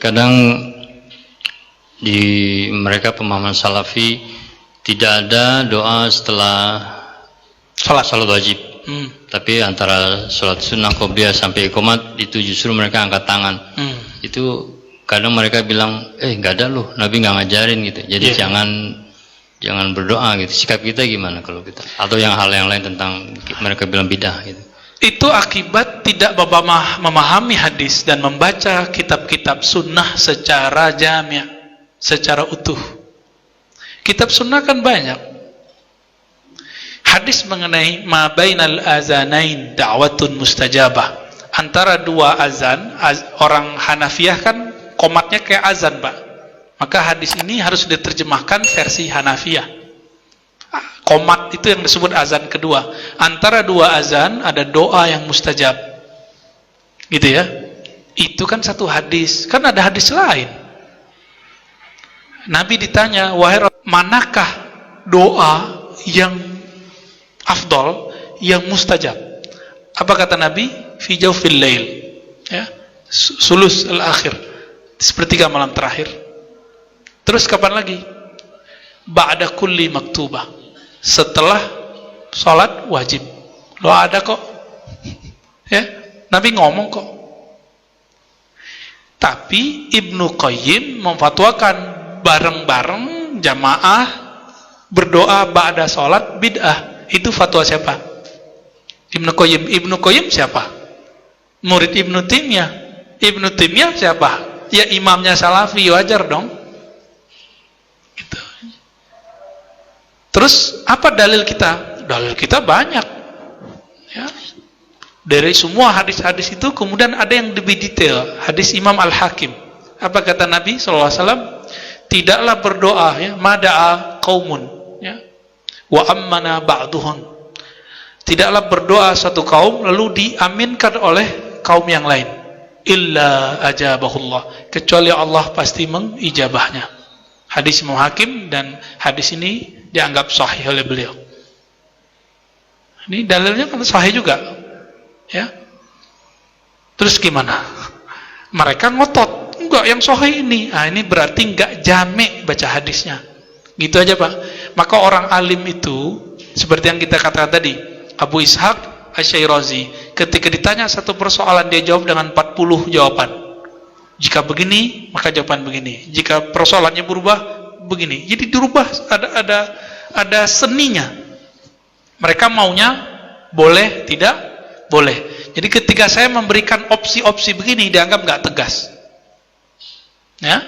kadang di mereka pemahaman salafi tidak ada doa setelah salat wajib. Tapi antara sholat sunnah qobliyah sampai iqamat itu justru mereka angkat tangan. Itu kadang mereka bilang, nggak ada loh, Nabi nggak ngajarin gitu. Jadi jangan berdoa gitu. Sikap kita gimana kalau kita? Atau yang hal yang lain tentang mereka bilang bidah gitu. Itu akibat tidak memahami hadis dan membaca kitab-kitab sunnah secara jami', secara utuh. Kitab sunnah kan banyak. Hadis mengenai ma bainal azanain da'watun mustajabah. Antara dua azan, orang Hanafiyah kan qomatnya kayak azan, Pak. Maka hadis ini harus diterjemahkan versi Hanafiyah. Qomat itu yang disebut azan kedua. Antara dua azan ada doa yang mustajab. Gitu ya. Itu kan satu hadis. Kan ada hadis lain. Nabi ditanya, wahai manakah doa yang afdol, yang mustajab? Apa kata Nabi? Fi jawfil lail, ya, sulus al-akhir, sepertiga malam terakhir. Terus kapan lagi? Ba'da kulli maktubah, setelah sholat wajib. Lo ada kok, ya, Nabi ngomong kok. Tapi Ibnu Qayyim memfatwakan bareng-bareng jamaah berdoa ba'da sholat bid'ah. Itu fatwa siapa? Ibnu Qayyim. Ibnu Qayyim siapa? Murid Ibnu Taimiyah. Ibnu Taimiyah siapa? Ya imamnya Salafi, wajar dong. Gitu. Terus apa dalil kita? Dalil kita banyak. Ya. Dari semua hadis-hadis itu kemudian ada yang lebih detail. Hadis Imam Al-Hakim. Apa kata Nabi SAW? Tidaklah berdoa, ya, mada'a qaumun, ya, wa ammana ba'duhun. Tidaklah berdoa satu kaum lalu diaminkan oleh kaum yang lain, illa ajabahullah, kecuali Allah pasti mengijabahnya. Hadis Imam Hakim, dan hadis ini dianggap sahih oleh beliau. Ini dalilnya kan sahih juga, ya. Terus gimana? Mereka ngotot, enggak, yang sahih ini. Ini berarti enggak jami' baca hadisnya. Gitu aja, Pak. Maka orang alim itu seperti yang kita katakan tadi, Abu Ishaq Asy-Syairazi, ketika ditanya satu persoalan dia jawab dengan 40 jawaban. Jika begini, maka jawaban begini. Jika persoalannya berubah, begini. Jadi dirubah, ada seninya. Mereka maunya boleh, tidak boleh. Jadi ketika saya memberikan opsi-opsi begini, dianggap nggak tegas. Ya,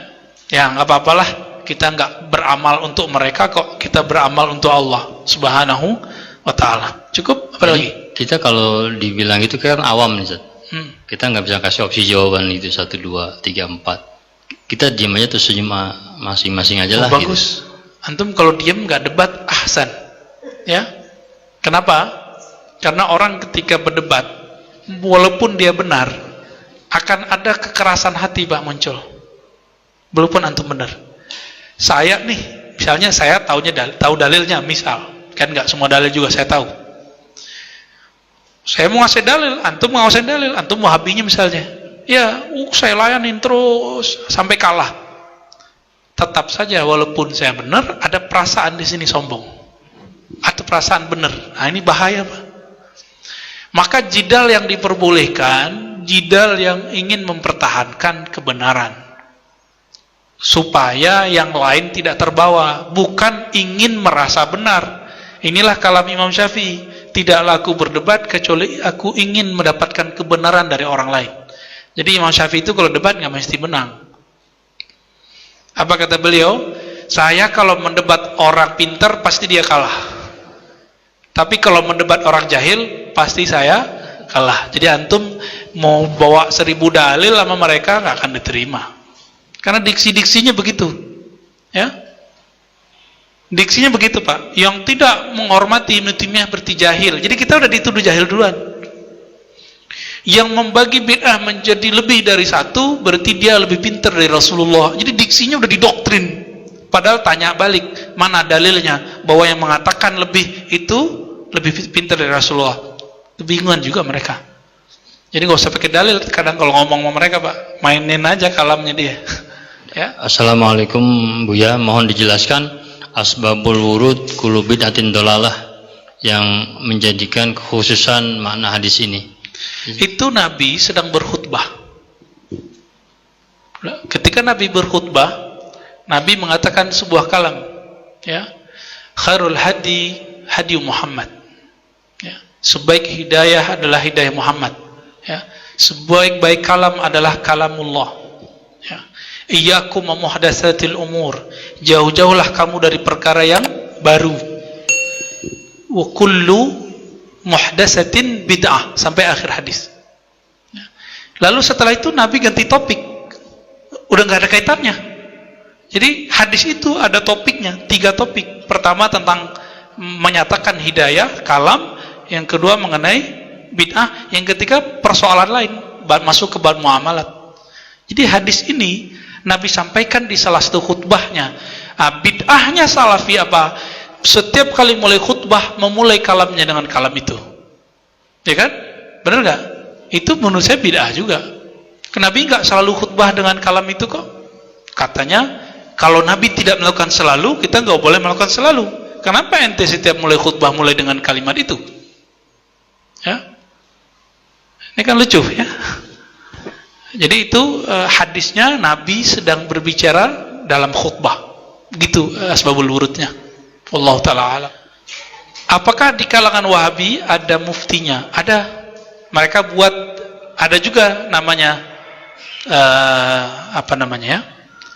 nggak apa-apalah. Kita nggak beramal untuk mereka kok, kita beramal untuk Allah Subhanahu wa ta'ala. Cukup? Apa lagi? Kita kalau dibilang itu kan awam nih, Ustaz. Kita nggak bisa kasih opsi jawaban itu 1, 2, 3, 4. Kita diam aja terus senyum masing-masing aja lah. Bagus. Gitu. Antum kalau diam nggak debat, ahsan. Ya. Kenapa? Karena orang ketika berdebat, walaupun dia benar, akan ada kekerasan hati, Pak, muncul. Walaupun antum benar. Saya nih, misalnya saya tahu dalilnya, misal, kan nggak semua dalil juga saya tahu. Saya mau ngasih dalil, antum mau ngasih dalil, antum mau habinya misalnya, ya, saya layanin terus sampai kalah. Tetap saja walaupun saya benar, ada perasaan di sini sombong, atau perasaan benar. Nah, ini bahaya, Pak. Maka jidal yang diperbolehkan, jidal yang ingin mempertahankan kebenaran, supaya yang lain tidak terbawa, bukan ingin merasa benar. Inilah kalam Imam Syafi'i, tidaklah aku berdebat kecuali aku ingin mendapatkan kebenaran dari orang lain. Jadi Imam Syafi'i itu kalau debat nggak mesti menang. Apa kata beliau? Saya kalau mendebat orang pintar pasti dia kalah, tapi kalau mendebat orang jahil pasti saya kalah. Jadi antum mau bawa 1000 dalil sama mereka nggak akan diterima. Karena diksi-diksinya begitu, ya, diksinya begitu, Pak. Yang tidak menghormati Ibnu Taimiyah berarti jahil. Jadi kita udah dituduh jahil duluan. Yang membagi bid'ah menjadi lebih dari satu berarti dia lebih pintar dari Rasulullah. Jadi diksinya udah didoktrin. Padahal tanya balik, mana dalilnya bahwa yang mengatakan lebih itu lebih pintar dari Rasulullah? Kebingungan juga mereka. Jadi nggak usah pakai dalil. Kadang kalau ngomong sama mereka Pak, mainin aja kalamnya dia. Ya. Assalamualaikum Buya, mohon dijelaskan asbabul wurud kullu bid'atin dolalah yang menjadikan kekhususan makna hadis ini. Itu Nabi sedang berkhutbah. Ketika Nabi berkhutbah, Nabi mengatakan sebuah kalam, ya, khairul hadi hadi Muhammad, ya, sebaik hidayah adalah hidayah Muhammad, ya, sebaik-baik kalam adalah kalamullah, ya. Iyyakum muhdatsatil umur, jauh-jauhlah kamu dari perkara yang baru. Wa kullu muhdatsatin bid'ah, sampai akhir hadis. Ya. Lalu setelah itu Nabi ganti topik, udah nggak ada kaitannya. Jadi hadis itu ada topiknya, 3 topik. Pertama tentang menyatakan hidayah, kalam. Yang kedua mengenai bid'ah. Yang ketiga persoalan lain, masuk ke bab muamalat. Jadi hadis ini Nabi sampaikan di salah satu khutbahnya. Bid'ahnya Salafi apa? Setiap kali mulai khutbah memulai kalamnya dengan kalam itu. Ya kan? Benar nggak? Itu menurut saya bid'ah juga. Nabi nggak selalu khutbah dengan kalam itu kok. Katanya kalau Nabi tidak melakukan selalu, kita nggak boleh melakukan selalu. Kenapa ente setiap mulai khutbah mulai dengan kalimat itu? Ya, ini kan lucu ya. Jadi itu hadisnya Nabi sedang berbicara dalam khutbah. Gitu asbabul wurudnya. Wallahu ta'ala alam. Apakah di kalangan Wahabi ada muftinya? Ada. Mereka buat, ada juga namanya apa namanya ya?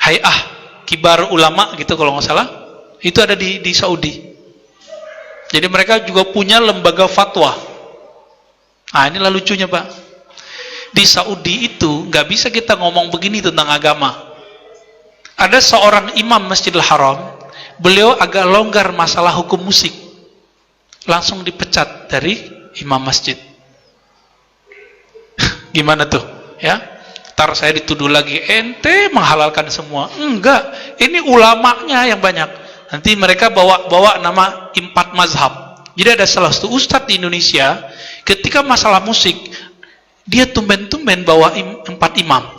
Hay'ah Kibar Ulama gitu kalau nggak salah. Itu ada di Saudi. Jadi mereka juga punya lembaga fatwa. Ah, inilah lucunya Pak. Di Saudi itu nggak bisa kita ngomong begini tentang agama. Ada seorang imam Masjidil Haram, beliau agak longgar masalah hukum musik, langsung dipecat dari imam masjid. Gimana tuh? Ya, ntar saya dituduh lagi ente menghalalkan semua. Enggak, ini ulamanya yang banyak. Nanti mereka bawa nama 4 mazhab. Jadi ada salah satu ustadz di Indonesia, ketika masalah musik, dia tumben-tumben bawa 4 imam.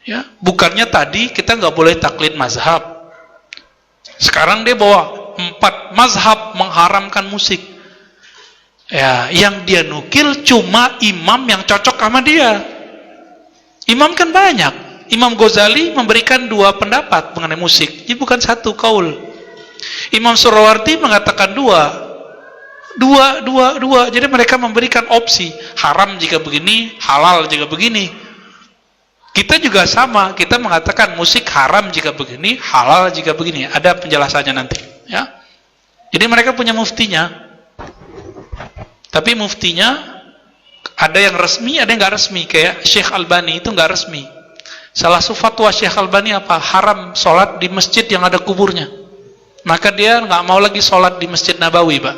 Ya, bukannya tadi kita nggak boleh taklid mazhab. Sekarang dia bawa 4 mazhab mengharamkan musik. Ya, yang dia nukil cuma imam yang cocok sama dia. Imam kan banyak. Imam Ghazali memberikan 2 pendapat mengenai musik. Jadi bukan 1 kaul. Imam Surawardi mengatakan 2. Jadi mereka memberikan opsi, haram jika begini, halal jika begini. Kita juga sama, kita mengatakan musik haram jika begini, halal jika begini. Ada penjelasannya nanti, ya. Jadi mereka punya muftinya. Tapi muftinya ada yang resmi, ada yang nggak resmi. Kayak Syekh Albani itu nggak resmi. Salah satu fatwa Syekh Albani apa? Haram sholat di masjid yang ada kuburnya. Maka dia nggak mau lagi sholat di Masjid Nabawi, Pak.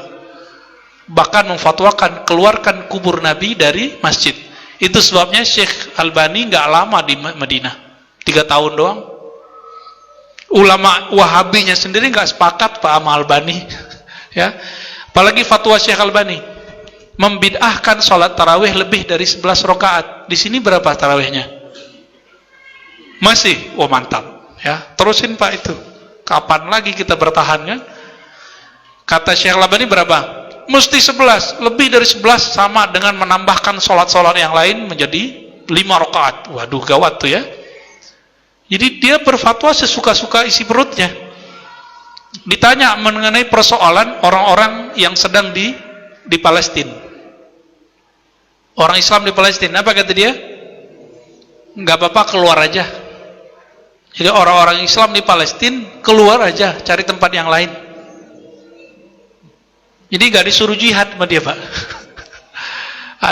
Bahkan memfatwakan keluarkan kubur Nabi dari masjid. Itu sebabnya Syekh Albani nggak lama di Madinah, 3 tahun doang. Ulama Wahabinya sendiri nggak sepakat Pak sama Albani, ya. Apalagi fatwa Syekh Albani membid'ahkan sholat tarawih lebih dari 11 rakaat. Di sini berapa tarawihnya? Masih, wah mantap, ya. Terusin Pak itu. Kapan lagi kita bertahan kan? Kata Syekh Albani berapa? Mesti 11, lebih dari 11 sama dengan menambahkan sholat-sholat yang lain menjadi 5 rakaat. Waduh, gawat tuh ya. Jadi dia berfatwa sesuka-suka isi perutnya. Ditanya mengenai persoalan orang-orang yang sedang di Palestina. Orang Islam di Palestina, apa kata dia? Nggak apa-apa, keluar aja. Jadi orang-orang Islam di Palestina keluar aja, cari tempat yang lain. Jadi nggak disuruh jihad sama dia, Pak.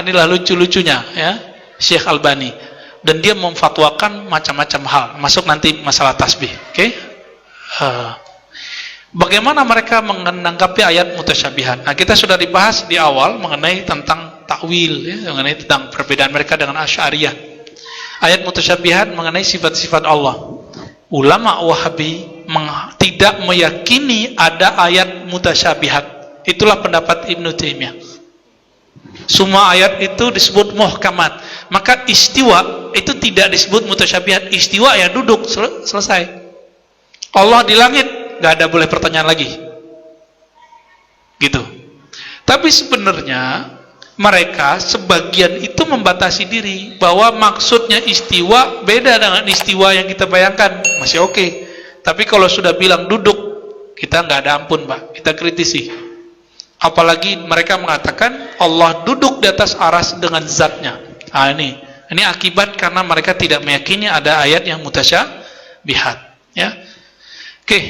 Inilah lucu-lucunya ya Syekh Albani. Dan dia memfatwakan macam-macam hal, masuk nanti masalah tasbih. Oke? Bagaimana mereka menanggapi ayat mutasyabihat? Nah, kita sudah dibahas di awal mengenai tentang takwil, ya, mengenai tentang perbedaan mereka dengan Asy'ariyah. Ayat mutasyabihat mengenai sifat-sifat Allah. Ulama Wahabi tidak meyakini ada ayat mutasyabihat. Itulah pendapat Ibnu Taimiyah. Semua ayat itu disebut muhkamat. Maka istiwa itu tidak disebut mutasyabihat. Istiwa ya duduk, selesai. Allah di langit, nggak ada boleh pertanyaan lagi. Gitu. Tapi sebenarnya mereka sebagian itu membatasi diri bahwa maksudnya istiwa beda dengan istiwa yang kita bayangkan. Masih oke. Tapi kalau sudah bilang duduk, kita nggak ada ampun, Pak. Kita kritisi. Apalagi mereka mengatakan Allah duduk di atas aras dengan zatnya. Ah, ini akibat karena mereka tidak meyakini ada ayat yang mutasyabihat. Ya. Oke.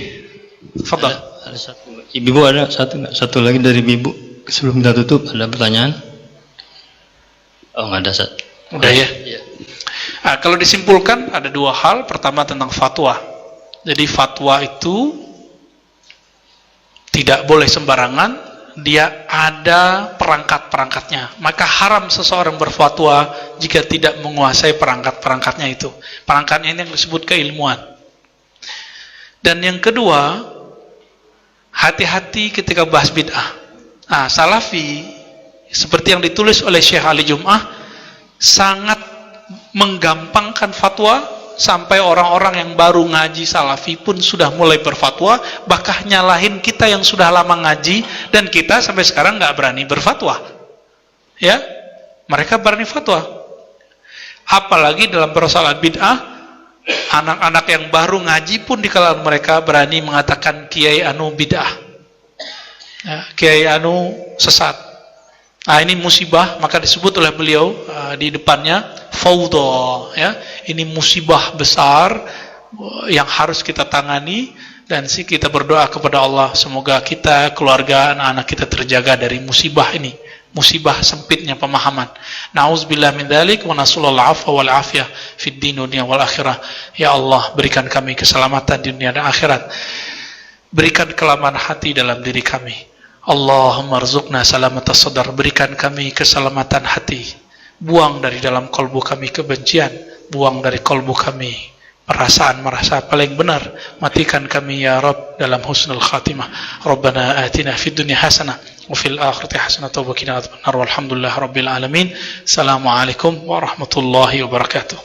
Fadhal. Ada satu. Ibu ada satu lagi dari Ibu. Sebelum kita tutup ada pertanyaan? Oh, nggak ada, Ustaz. Udah ya? Iya. Nah, kalau disimpulkan ada dua hal. Pertama tentang fatwa. Jadi fatwa itu tidak boleh sembarangan. Dia ada perangkat-perangkatnya. Maka haram seseorang berfatwa jika tidak menguasai perangkat-perangkatnya itu. Perangkatnya ini yang disebut keilmuan. Dan yang kedua, hati-hati ketika bahas bid'ah. Nah, Salafi seperti yang ditulis oleh Syekh Ali Jum'ah sangat menggampangkan fatwa sampai orang-orang yang baru ngaji Salafi pun sudah mulai berfatwa, bahkan nyalahin kita yang sudah lama ngaji dan kita sampai sekarang nggak berani berfatwa. Ya, mereka berani fatwa. Apalagi dalam persoalan bid'ah, anak-anak yang baru ngaji pun di kalangan mereka berani mengatakan Kiai anu bid'ah. Ya, Kiai anu sesat. Nah, ini musibah, maka disebut oleh beliau di depannya fawdha, ya. Ini musibah besar yang harus kita tangani dan kita berdoa kepada Allah semoga kita, keluarga, anak-anak kita terjaga dari musibah ini. Musibah sempitnya pemahaman. Nauzubillah min dzalik wa nasallallahu afwa wal afiyah fid din dunya wal akhirah. Ya Allah, berikan kami keselamatan di dunia dan akhirat. Berikan kelaman hati dalam diri kami. Allahumma rzuqna salamatas sadar. Berikan kami keselamatan hati. Buang dari dalam kolbu kami kebencian. Buang dari kolbu kami perasaan merasa paling benar. Matikan kami ya Rabb dalam husnul khatimah. Rabbana atina fid dunya hasanah wa fil akhirati hasanah wa qina adzabannar. Walhamdulillah rabbil alamin. Assalamualaikum warahmatullahi wabarakatuh.